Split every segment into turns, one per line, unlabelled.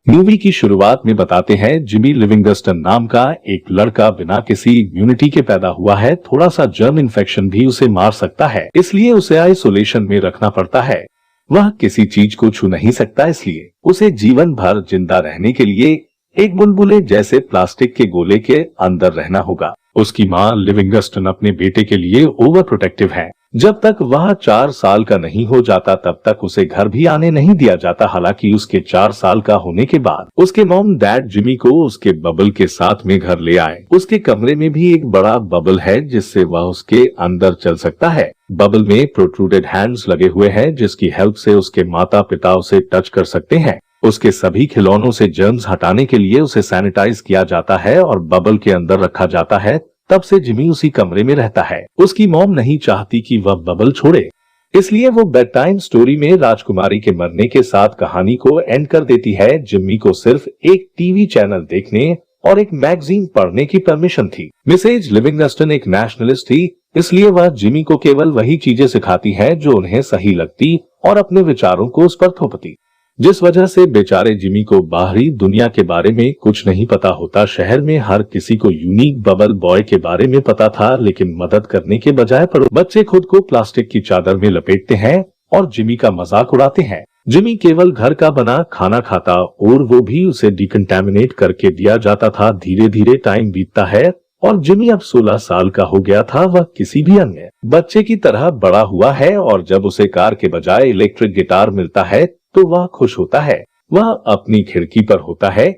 Movie की शुरुआत में बताते हैं जिमी लिविंगस्टन नाम का एक लड़का बिना किसी इम्यूनिटी के पैदा हुआ है। थोड़ा सा जर्म इन्फेक्शन भी उसे मार सकता है, इसलिए उसे आइसोलेशन में रखना पड़ता है। वह किसी चीज को छू नहीं सकता, इसलिए उसे जीवन भर जिंदा रहने के लिए एक बुलबुले जैसे प्लास्टिक के गोले के अंदर रहना होगा। उसकी माँ लिविंगस्टन अपने बेटे के लिए ओवर प्रोटेक्टिव है। जब तक वह 4 साल का नहीं हो जाता तब तक उसे घर भी आने नहीं दिया जाता। हालांकि उसके 4 साल का होने के बाद उसके मॉम डैड जिमी को उसके बबल के साथ में घर ले आए। उसके कमरे में भी एक बड़ा बबल है जिससे वह उसके अंदर चल सकता है। बबल में प्रोट्रूडेड हैंड्स लगे हुए हैं जिसकी हेल्प से उसके माता पिता उसे टच कर सकते हैं। उसके सभी खिलौनों से जर्म्स हटाने के लिए उसे सैनिटाइज किया जाता है और बबल के अंदर रखा जाता है। तब से जिमी उसी कमरे में रहता है। उसकी मॉम नहीं चाहती कि वह बबल छोड़े, इसलिए वो बेड टाइम स्टोरी में राजकुमारी के मरने के साथ कहानी को एंड कर देती है। जिमी को सिर्फ एक टीवी चैनल देखने और एक मैगजीन पढ़ने की परमिशन थी। मिसेज लिविंगस्टन एक नेशनलिस्ट थी, इसलिए वह जिमी को केवल वही चीजें सिखाती है जो उन्हें सही लगती और अपने विचारों को उस पर थोपती, जिस वजह से बेचारे जिमी को बाहरी दुनिया के बारे में कुछ नहीं पता होता। शहर में हर किसी को यूनिक बबल बॉय के बारे में पता था, लेकिन मदद करने के बजाय बच्चे खुद को प्लास्टिक की चादर में लपेटते हैं और जिमी का मजाक उड़ाते हैं। जिमी केवल घर का बना खाना खाता और वो भी उसे डिकंटामिनेट करके दिया जाता था। धीरे धीरे टाइम बीतता है और जिमी अब 16 साल का हो गया था। वह किसी भी अन्य बच्चे की तरह बड़ा हुआ है और जब उसे कार के बजाय इलेक्ट्रिक गिटार मिलता है तो वह खुश होता है। वह अपनी खिड़की पर होता है,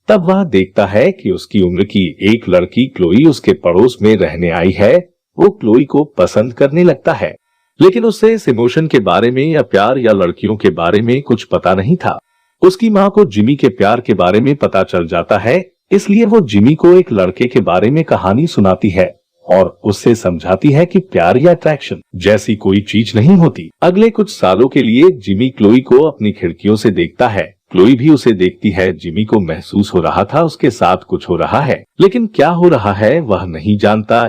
तब वह देखता है कि उसकी उम्र की एक लड़की क्लोई उसके पड़ोस में रहने आई है। वो क्लोई को पसंद करने लगता है, लेकिन उसे इस इमोशन के बारे में या प्यार या लड़कियों के बारे में कुछ पता नहीं था। उसकी माँ को जिमी के प्यार के बारे में पता चल जाता है, इसलिए वो जिमी को एक लड़के के बारे में कहानी सुनाती है और उससे समझाती है कि प्यार या अट्रैक्शन जैसी कोई चीज नहीं होती। अगले कुछ सालों के लिए जिमी क्लोई को अपनी खिड़कियों से देखता है। क्लोई भी उसे देखती है। जिमी को महसूस हो रहा था उसके साथ कुछ हो रहा है, लेकिन क्या हो रहा है वह नहीं जानता।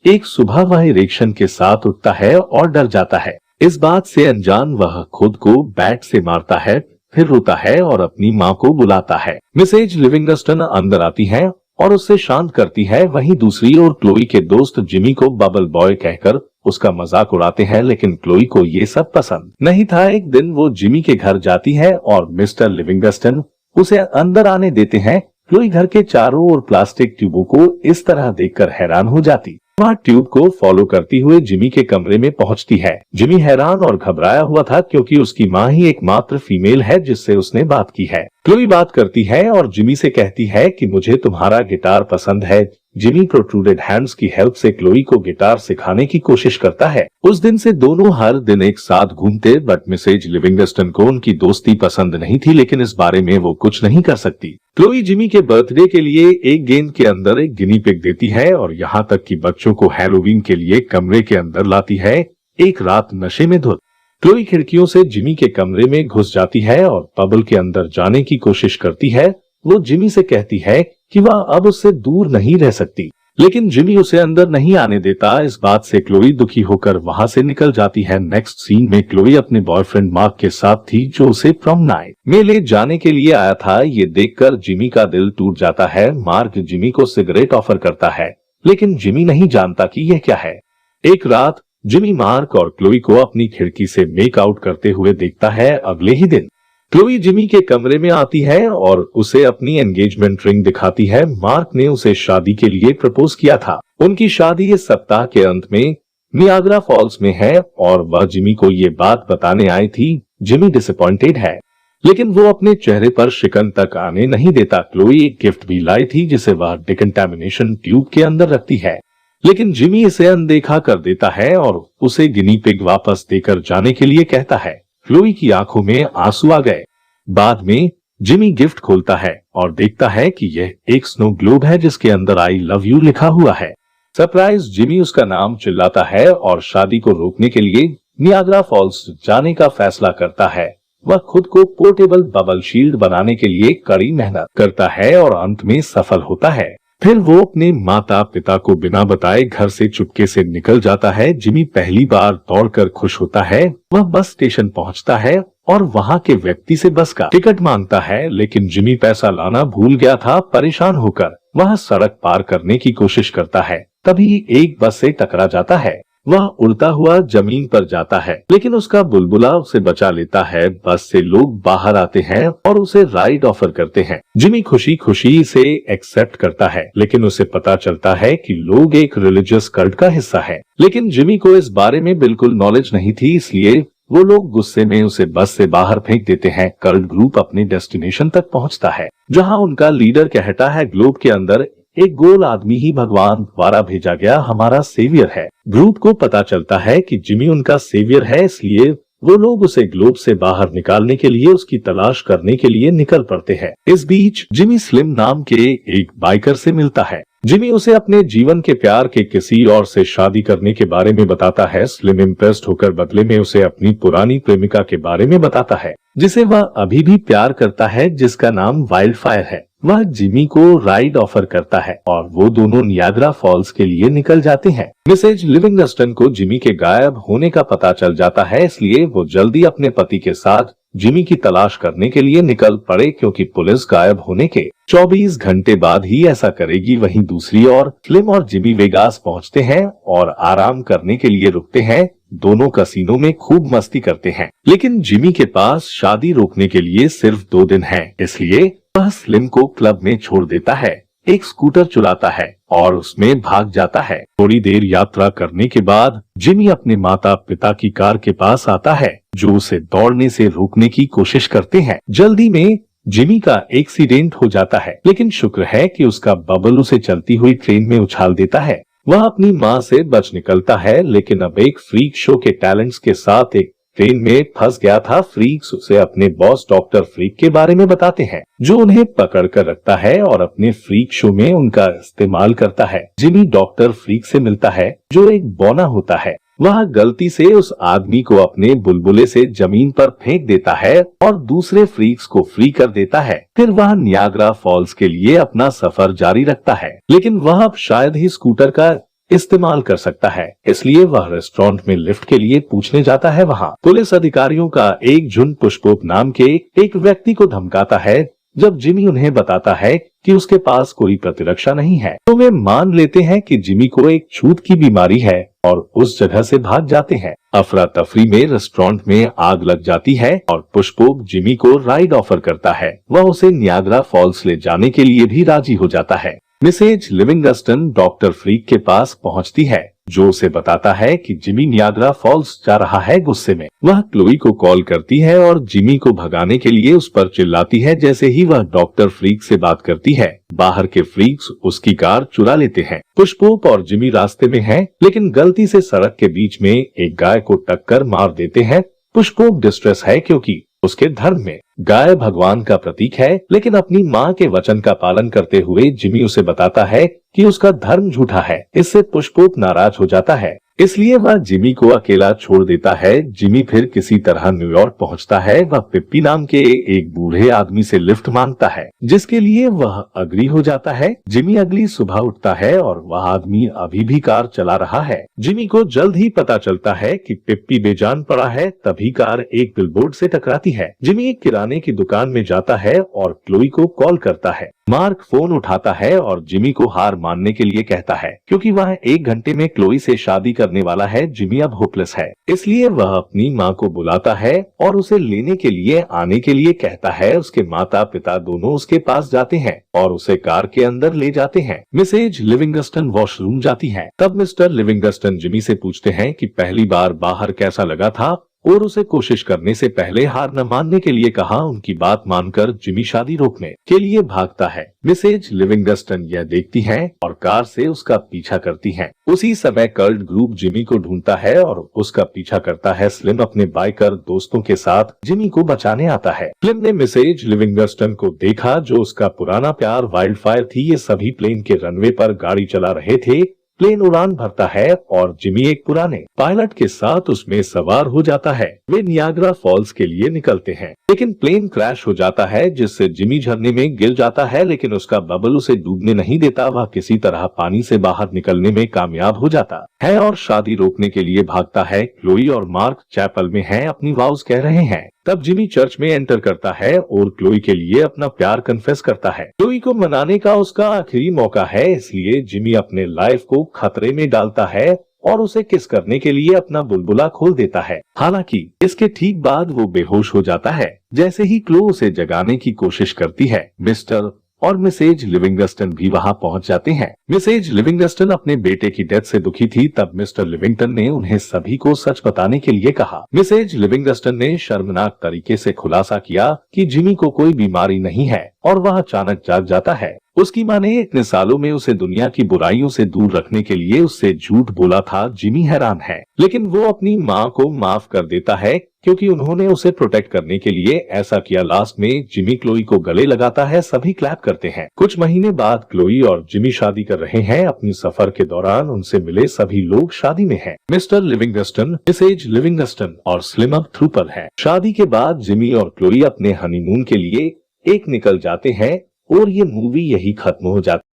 एक सुबह वह इरेक्शन के साथ उठता है और डर जाता है। इस बात से अनजान वह खुद को बैट से मारता है, फिर रोता है और अपनी माँ को बुलाता है। मिसेज लिविंगस्टन अंदर आती है और उससे शांत करती है। वहीं दूसरी ओर क्लोई के दोस्त जिमी को बबल बॉय कहकर उसका मजाक उड़ाते हैं, लेकिन क्लोई को ये सब पसंद नहीं था। एक दिन वो जिमी के घर जाती है और मिस्टर लिविंगस्टन उसे अंदर आने देते हैं। क्लोई घर के चारों ओर प्लास्टिक ट्यूबों को इस तरह देखकर हैरान हो जाती। वह ट्यूब को फॉलो करती हुए जिमी के कमरे में पहुंचती है। जिमी हैरान और घबराया हुआ था क्योंकि उसकी माँ ही एकमात्र फीमेल है जिससे उसने बात की है। क्लोई बात करती है और जिमी से कहती है कि मुझे तुम्हारा गिटार पसंद है। जिमी प्रोट्रूडेड हैंड्स की हेल्प से क्लोई को गिटार सिखाने की कोशिश करता है। उस दिन से दोनों हर दिन एक साथ घूमते, बट मिसेज लिविंगस्टन को उनकी दोस्ती पसंद नहीं थी, लेकिन इस बारे में वो कुछ नहीं कर सकती। क्लोई जिमी के बर्थडे के लिए एक गेंद के अंदर एक गिनी पिग देती है और यहाँ तक कि बच्चों को हैलोवीन के लिए कमरे के अंदर लाती है। एक रात नशे में धुत क्लोई खिड़कियों से जिमी के कमरे में घुस जाती है और बबल के अंदर जाने की कोशिश करती है। वो जिमी से कहती है कि वह अब उससे दूर नहीं रह सकती, लेकिन जिमी उसे अंदर नहीं आने देता। इस बात से क्लोई दुखी होकर वहां से निकल जाती है। नेक्स्ट सीन में क्लोई अपने बॉयफ्रेंड मार्क के साथ थी जो उसे प्रॉम नाइट में ले जाने के लिए आया था। ये देखकर जिमी का दिल टूट जाता है। मार्क जिमी को सिगरेट ऑफर करता है, लेकिन जिमी नहीं जानता कि यह क्या है। एक रात जिमी मार्क और क्लोई को अपनी खिड़की से मेक आउट करते हुए देखता है। अगले ही दिन क्लोई जिमी के कमरे में आती है और उसे अपनी एंगेजमेंट रिंग दिखाती है। मार्क ने उसे शादी के लिए प्रपोज किया था। उनकी शादी इस सप्ताह के अंत में नियाग्रा फॉल्स में है और वह जिमी को ये बात बताने आई थी। जिमी डिसअपॉइंटेड है, लेकिन वो अपने चेहरे पर शिकन तक आने नहीं देता। क्लोई एक गिफ्ट भी लाई थी जिसे वह डिकंटामिनेशन ट्यूब के अंदर रखती है, लेकिन जिमी इसे अनदेखा कर देता है और उसे गिनी पिग वापस देकर जाने के लिए कहता है। क्लोई की आंखों में आंसू आ गए। बाद में जिमी गिफ्ट खोलता है और देखता है कि यह एक स्नो ग्लोब है जिसके अंदर आई लव यू लिखा हुआ है। सरप्राइज जिमी उसका नाम चिल्लाता है और शादी को रोकने के लिए नियाग्रा फॉल्स जाने का फैसला करता है। वह खुद को पोर्टेबल बबल शील्ड बनाने के लिए कड़ी मेहनत करता है और अंत में सफल होता है। फिर वो अपने माता पिता को बिना बताए घर से चुपके से निकल जाता है। जिमी पहली बार दौड़कर खुश होता है। वह बस स्टेशन पहुंचता है और वहाँ के व्यक्ति से बस का टिकट मांगता है, लेकिन जिमी पैसा लाना भूल गया था। परेशान होकर वह सड़क पार करने की कोशिश करता है, तभी एक बस से टकरा जाता है। वह उड़ता हुआ जमीन पर जाता है, लेकिन उसका बुलबुला उसे बचा लेता है। बस से लोग बाहर आते हैं और उसे राइड ऑफर करते हैं। जिमी खुशी खुशी से एक्सेप्ट करता है, लेकिन उसे पता चलता है कि लोग एक रिलीजियस कल्ट का हिस्सा है। लेकिन जिमी को इस बारे में बिल्कुल नॉलेज नहीं थी, इसलिए वो लोग गुस्से में उसे बस से बाहर फेंक देते हैं। कल्ट ग्रुप अपने डेस्टिनेशन तक पहुंचता है, जहां उनका लीडर कहता है ग्लोब के अंदर एक गोल आदमी ही भगवान द्वारा भेजा गया हमारा सेवियर है। ग्रुप को पता चलता है कि जिमी उनका सेवियर है, इसलिए वो लोग उसे ग्लोब से बाहर निकालने के लिए उसकी तलाश करने के लिए निकल पड़ते हैं। इस बीच जिमी स्लिम नाम के एक बाइकर से मिलता है। जिमी उसे अपने जीवन के प्यार के किसी और से शादी करने के बारे में बताता है। स्लिम इम्प्रेस्ड होकर बदले में उसे अपनी पुरानी प्रेमिका के बारे में बताता है, जिसे वह अभी भी प्यार करता है, जिसका नाम वाइल्ड फायर है। वह जिमी को राइड ऑफर करता है और वो दोनों नियाग्रा फॉल्स के लिए निकल जाते हैं। मिसेज लिविंगस्टन को जिमी के गायब होने का पता चल जाता है, इसलिए वो जल्दी अपने पति के साथ जिमी की तलाश करने के लिए निकल पड़े, क्योंकि पुलिस गायब होने के 24 घंटे बाद ही ऐसा करेगी। वहीं दूसरी ओर स्लिम और जिमी वेगास पहुंचते हैं और आराम करने के लिए रुकते हैं। दोनों कसीनो में खूब मस्ती करते हैं, लेकिन जिमी के पास शादी रोकने के लिए सिर्फ 2 दिन है, इसलिए वह स्लिम को क्लब में छोड़ देता है, एक स्कूटर चुराता है और उसमें भाग जाता है। थोड़ी देर यात्रा करने के बाद जिमी अपने माता पिता की कार के पास आता है, जो उसे दौड़ने से रोकने की कोशिश करते हैं। जल्दी में जिमी का एक्सीडेंट हो जाता है, लेकिन शुक्र है कि उसका बबल उसे चलती हुई ट्रेन में उछाल देता है। वह अपनी माँ से बच निकलता है, लेकिन अब एक फ्रीक शो के टैलेंट्स के साथ एक ट्रेन में फंस गया था। फ्रीक्स उसे अपने बॉस डॉक्टर फ्रीक के बारे में बताते हैं, जो उन्हें पकड़ कर रखता है और अपने फ्रीक शो में उनका इस्तेमाल करता है। जिमी डॉक्टर फ्रीक से मिलता है, जो एक बौना होता है। वह गलती से उस आदमी को अपने बुलबुले से जमीन पर फेंक देता है और दूसरे फ्रीक्स को फ्री कर देता है। फिर वह नियाग्रा फॉल्स के लिए अपना सफर जारी रखता है, लेकिन वह अब शायद ही स्कूटर का इस्तेमाल कर सकता है, इसलिए वह रेस्टोरेंट में लिफ्ट के लिए पूछने जाता है। वहाँ पुलिस अधिकारियों का एक झुंड पुष्पोप नाम के एक व्यक्ति को धमकाता है। जब जिमी उन्हें बताता है कि उसके पास कोई प्रतिरक्षा नहीं है, तो वे मान लेते हैं कि जिमी को एक छूत की बीमारी है और उस जगह से भाग जाते हैं। अफरा तफरी में रेस्टोरेंट में आग लग जाती है और पुष्पोप जिमी को राइड ऑफर करता है। वह उसे नियाग्रा फॉल्स ले जाने के लिए भी राजी हो जाता है। मिसेज लिविंगस्टन डॉक्टर फ्रीक के पास पहुंचती है, जो उसे बताता है कि जिमी नियाग्रा फॉल्स जा रहा है। गुस्से में वह क्लोई को कॉल करती है और जिमी को भगाने के लिए उस पर चिल्लाती है। जैसे ही वह डॉक्टर फ्रीक से बात करती है, बाहर के फ्रीक्स उसकी कार चुरा लेते हैं। पुष्पोप और जिमी रास्ते में हैं, लेकिन गलती से सड़क के बीच में एक गाय को टक्कर मार देते हैं। पुष्पोप डिस्ट्रेस है, क्योंकि उसके धर्म में गाय भगवान का प्रतीक है, लेकिन अपनी माँ के वचन का पालन करते हुए जिमी उसे बताता है कि उसका धर्म झूठा है। इससे पुष्पोप नाराज हो जाता है, इसलिए वह जिमी को अकेला छोड़ देता है। जिमी फिर किसी तरह न्यूयॉर्क पहुंचता है। वह पिप्पी नाम के एक बूढ़े आदमी से लिफ्ट मांगता है, जिसके लिए वह अग्री हो जाता है। जिमी अगली सुबह उठता है और वह आदमी अभी भी कार चला रहा है। जिमी को जल्द ही पता चलता है कि पिप्पी बेजान पड़ा है। तभी कार एक बिलबोर्ड से टकराती है। जिमी एक किराने की दुकान में जाता है और क्लोई को कॉल करता है। मार्क फोन उठाता है और जिमी को हार मानने के लिए कहता है, क्योंकि वह 1 घंटे में क्लोई से शादी करने वाला है। जिमी अब होपलेस है, इसलिए वह अपनी माँ को बुलाता है और उसे लेने के लिए आने के लिए कहता है। उसके माता पिता दोनों उसके पास जाते हैं और उसे कार के अंदर ले जाते हैं। मिसेज लिविंगस्टन वॉशरूम जाती है। तब मिस्टर लिविंगस्टन जिमी से पूछते हैं कि पहली बार बाहर कैसा लगा था और उसे कोशिश करने से पहले हार न मानने के लिए कहा। उनकी बात मानकर जिमी शादी रोकने के लिए भागता है। मिसेज लिविंगस्टन यह देखती हैं और कार से उसका पीछा करती हैं। उसी समय कल्ट ग्रुप जिमी को ढूंढता है और उसका पीछा करता है। स्लिम अपने बाइकर दोस्तों के साथ जिमी को बचाने आता है। स्लिम ने मिसेज लिविंगस्टन को देखा, जो उसका पुराना प्यार वाइल्ड फायर थी। ये सभी प्लेन के रनवे पर गाड़ी चला रहे थे। प्लेन उड़ान भरता है और जिमी एक पुराने पायलट के साथ उसमें सवार हो जाता है। वे नियाग्रा फॉल्स के लिए निकलते हैं, लेकिन प्लेन क्रैश हो जाता है, जिससे जिमी झरने में गिर जाता है, लेकिन उसका बबल उसे डूबने नहीं देता। वह किसी तरह पानी से बाहर निकलने में कामयाब हो जाता है और शादी रोकने के लिए भागता है। क्लोई और मार्क चैपल में हैं, अपनी वाउज कह रहे हैं। तब जिमी चर्च में एंटर करता है और क्लोई के लिए अपना प्यार कन्फेस करता है। क्लोई को मनाने का उसका आखिरी मौका है, इसलिए जिमी अपने लाइफ को खतरे में डालता है और उसे किस करने के लिए अपना बुलबुला खोल देता है। हालांकि इसके ठीक बाद वो बेहोश हो जाता है। जैसे ही क्लो उसे जगाने की कोशिश करती है, मिस्टर और मिसेज लिविंगस्टन भी वहां पहुंच जाते हैं। मिसेज लिविंगस्टन अपने बेटे की डेथ से दुखी थी, तब मिस्टर लिविंगस्टन ने उन्हें सभी को सच बताने के लिए कहा। मिसेज लिविंगस्टन ने शर्मनाक तरीके से खुलासा किया कि जिमी को कोई बीमारी नहीं है और वह अचानक जाग जाता है। उसकी मां ने इतने सालों में उसे दुनिया की बुराइयों से दूर रखने के लिए उससे झूठ बोला था। जिमी हैरान है, लेकिन वो अपनी मां को माफ कर देता है क्योंकि उन्होंने उसे प्रोटेक्ट करने के लिए ऐसा किया। लास्ट में जिमी क्लोई को गले लगाता है, सभी क्लैप करते हैं। कुछ महीने बाद क्लोई और जिमी शादी कर रहे हैं। अपनी सफर के दौरान उनसे मिले सभी लोग शादी में हैं। मिस्टर लिविंगस्टन, मिसेज लिविंगस्टन और स्लिम अप ट्रूपर हैं। शादी के बाद जिमी और क्लोई अपने हनीमून के लिए एक निकल जाते हैं और ये मूवी यही खत्म हो जाती है।